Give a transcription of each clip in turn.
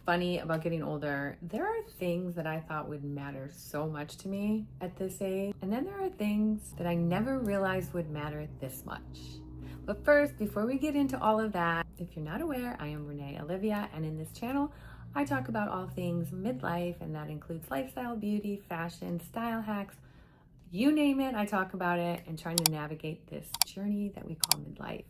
funny about getting older? There are things that I thought would matter so much to me at this age, and then there are things that I never realized would matter this much. But first, before we get into all of that, if you're not aware, I am Renee Olivia, and in this channel, I talk about all things midlife, and that includes lifestyle, beauty, fashion, style hacks, you name it, I talk about it, and trying to navigate this journey that we call midlife.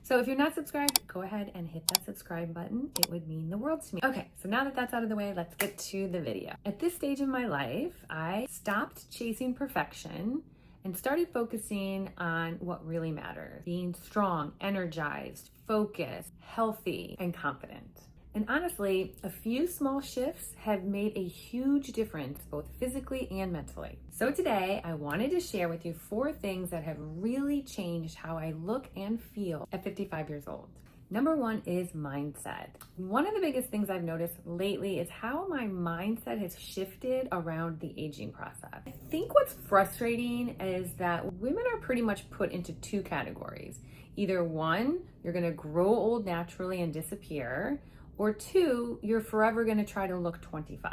So if you're not subscribed, go ahead and hit that subscribe button. It would mean the world to me. Okay, so now that that's out of the way, let's get to the video. At this stage of my life, I stopped chasing perfection and started focusing on what really matters: being strong, energized, focused, healthy, and confident. And honestly, a few small shifts have made a huge difference both physically and mentally. So today, I wanted to share with you 4 things that have really changed how I look and feel at 55 years old. Number 1 is mindset. One of the biggest things I've noticed lately is how my mindset has shifted around the aging process. I think what's frustrating is that women are pretty much put into 2 categories. Either 1, you're gonna grow old naturally and disappear, or 2, you're forever gonna try to look 25.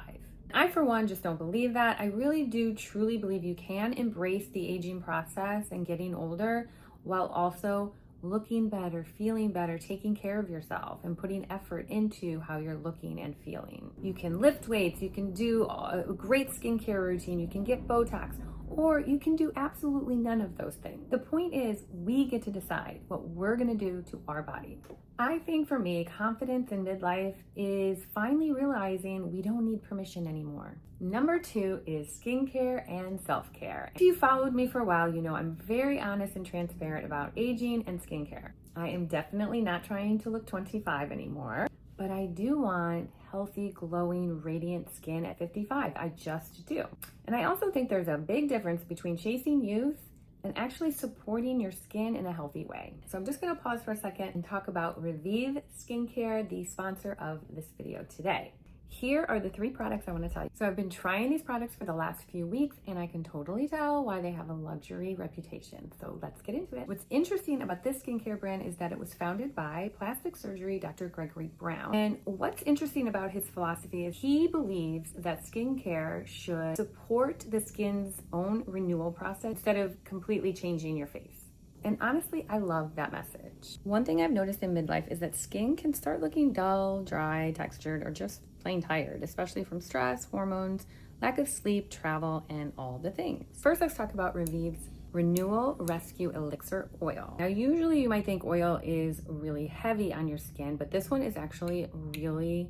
I, for one, just don't believe that. I really do truly believe you can embrace the aging process and getting older while also looking better, feeling better, taking care of yourself, and putting effort into how you're looking and feeling. You can lift weights, you can do a great skincare routine, you can get Botox, or you can do absolutely none of those things. The point is, we get to decide what we're gonna do to our body. I think for me, confidence in midlife is finally realizing we don't need permission anymore. Number 2 is skincare and self-care. If you followed me for a while, you know I'm very honest and transparent about aging and skincare. I am definitely not trying to look 25 anymore, but I do want healthy, glowing, radiant skin at 55. I just do. And I also think there's a big difference between chasing youth and actually supporting your skin in a healthy way. So I'm just gonna pause for a second and talk about RéVive Skincare, the sponsor of this video today. Here are the 3 products I want to tell you. So I've been trying these products for the last few weeks, and I can totally tell why they have a luxury reputation. So let's get into it. What's interesting about this skincare brand is that it was founded by plastic surgery Dr. Gregory Brown. And what's interesting about his philosophy is he believes that skincare should support the skin's own renewal process instead of completely changing your face. And honestly, I love that message. One thing I've noticed in midlife is that skin can start looking dull, dry, textured, or just plain tired, especially from stress, hormones, lack of sleep, travel, and all the things. First, let's talk about RéVive's Renewal Rescue Elixir Oil. Now, usually you might think oil is really heavy on your skin, but this one is actually really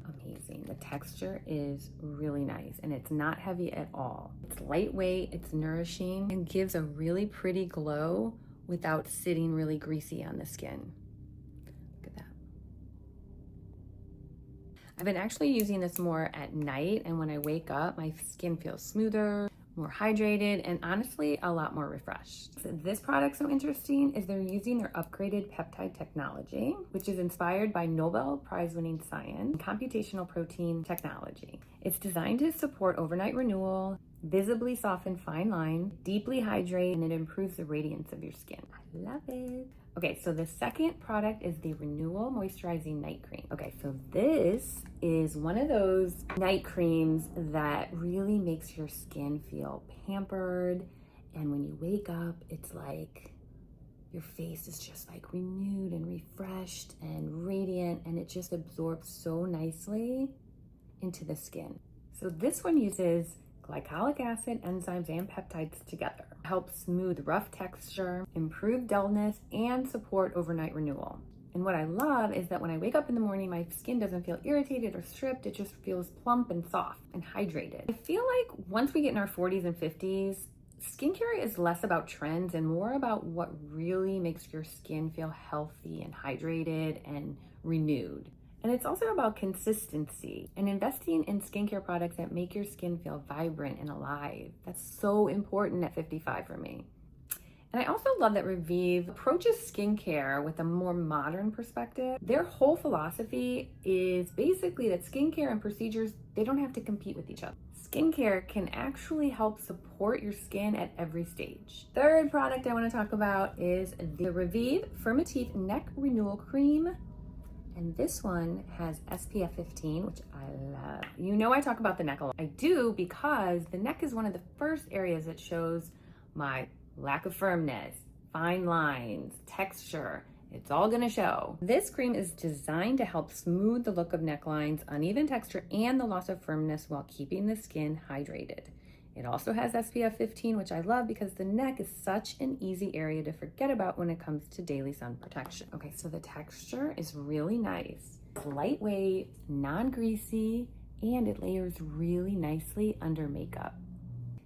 amazing. The texture is really nice, and it's not heavy at all. It's lightweight, it's nourishing, and gives a really pretty glow without sitting really greasy on the skin. Look at that. I've been actually using this more at night, and when I wake up, my skin feels smoother, more hydrated, and honestly, a lot more refreshed. So this product's so interesting is they're using their upgraded peptide technology, which is inspired by Nobel Prize-winning science and computational protein technology. It's designed to support overnight renewal, visibly soften fine lines, deeply hydrate, and it improves the radiance of your skin. I love it. Okay, so the second product is the Renewal Moisturizing Night Cream. Okay, so this is one of those night creams that really makes your skin feel pampered. And when you wake up, it's like your face is just like renewed and refreshed and radiant, and it just absorbs so nicely into the skin. So this one uses glycolic acid, enzymes, and peptides together. Helps smooth rough texture, improve dullness, and support overnight renewal. And what I love is that when I wake up in the morning, my skin doesn't feel irritated or stripped. It just feels plump and soft and hydrated. I feel like once we get in our 40s and 50s, skincare is less about trends and more about what really makes your skin feel healthy and hydrated and renewed. And it's also about consistency and investing in skincare products that make your skin feel vibrant and alive. That's so important at 55 for me. And I also love that RéVive approaches skincare with a more modern perspective. Their whole philosophy is basically that skincare and procedures, they don't have to compete with each other. Skincare can actually help support your skin at every stage. Third product I want to talk about is the RéVive Fermitif Neck Renewal Cream And this one has SPF 15, which I love. You know I talk about the neck a lot. I do because the neck is one of the first areas that shows my lack of firmness, fine lines, texture. It's all gonna show. This cream is designed to help smooth the look of necklines, uneven texture, and the loss of firmness while keeping the skin hydrated. It also has SPF 15, which I love because the neck is such an easy area to forget about when it comes to daily sun protection. Okay, so the texture is really nice. It's lightweight, non-greasy, and it layers really nicely under makeup.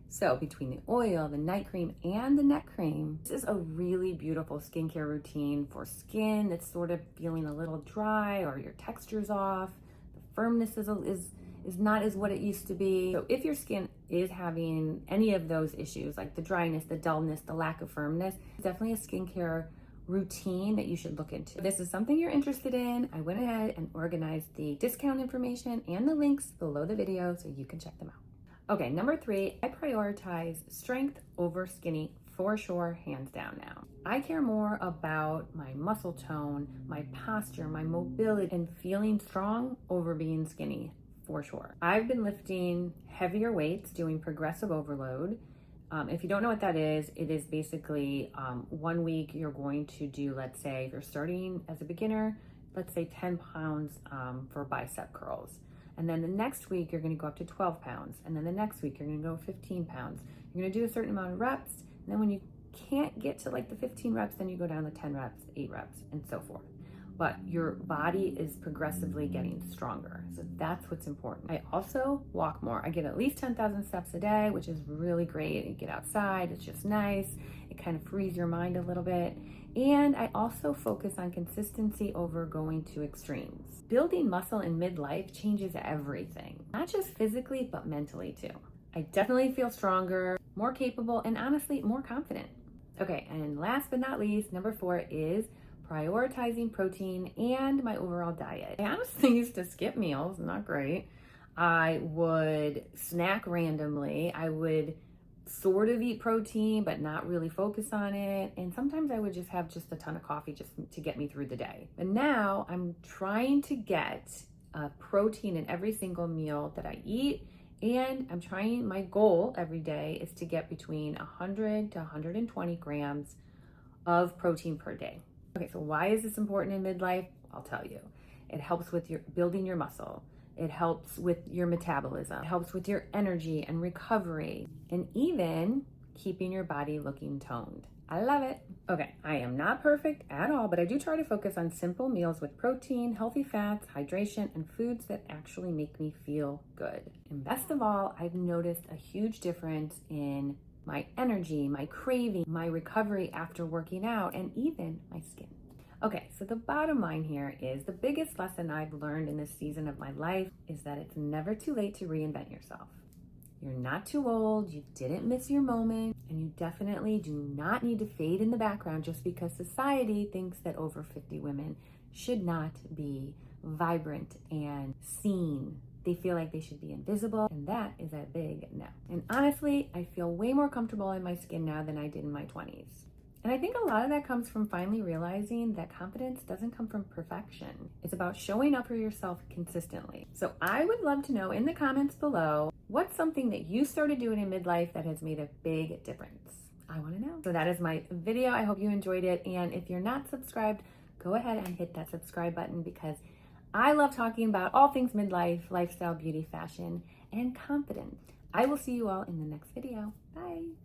So between the oil, the night cream, and the neck cream, this is a really beautiful skincare routine for skin that's sort of feeling a little dry or your texture's off. The firmness is not as what it used to be. So if your skin is having any of those issues, like the dryness, the dullness, the lack of firmness, it's definitely a skincare routine that you should look into. If this is something you're interested in, I went ahead and organized the discount information and the links below the video so you can check them out. Okay, number 3, I prioritize strength over skinny for sure, hands down now. I care more about my muscle tone, my posture, my mobility, and feeling strong over being skinny. For sure. I've been lifting heavier weights, doing progressive overload. If you don't know what that is, it is basically 1 week you're going to do, let's say, if you're starting as a beginner, let's say 10 pounds for bicep curls. And then the next week you're going to go up to 12 pounds. And then the next week you're going to go 15 pounds. You're going to do a certain amount of reps. And then when you can't get to like the 15 reps, then you go down to 10 reps, 8 reps, and so forth. But your body is progressively getting stronger. So that's what's important. I also walk more. I get at least 10,000 steps a day, which is really great. You get outside, it's just nice. It kind of frees your mind a little bit. And I also focus on consistency over going to extremes. Building muscle in midlife changes everything, not just physically, but mentally too. I definitely feel stronger, more capable, and honestly, more confident. Okay, and last but not least, number 4 is prioritizing protein and my overall diet. I honestly used to skip meals, not great. I would snack randomly. I would sort of eat protein, but not really focus on it. And sometimes I would just have just a ton of coffee just to get me through the day. But now I'm trying to get protein in every single meal that I eat. And my goal every day is to get between 100 to 120 grams of protein per day. Okay, so why is this important in midlife? I'll tell you. It helps with building your muscle. It helps with your metabolism. It helps with your energy and recovery, and even keeping your body looking toned. I love it. Okay, I am not perfect at all, but I do try to focus on simple meals with protein, healthy fats, hydration, and foods that actually make me feel good. And best of all, I've noticed a huge difference in my energy, my craving, my recovery after working out, and even my skin. Okay, so the bottom line here is the biggest lesson I've learned in this season of my life is that it's never too late to reinvent yourself. You're not too old, you didn't miss your moment, and you definitely do not need to fade in the background just because society thinks that over 50 women should not be vibrant and seen. They feel like they should be invisible, and that is a big no. And honestly, I feel way more comfortable in my skin now than I did in my 20s. And I think a lot of that comes from finally realizing that confidence doesn't come from perfection. It's about showing up for yourself consistently. So I would love to know in the comments below, what's something that you started doing in midlife that has made a big difference? I want to know. So that is my video. I hope you enjoyed it. And if you're not subscribed, go ahead and hit that subscribe button because I love talking about all things midlife, lifestyle, beauty, fashion, and confidence. I will see you all in the next video. Bye.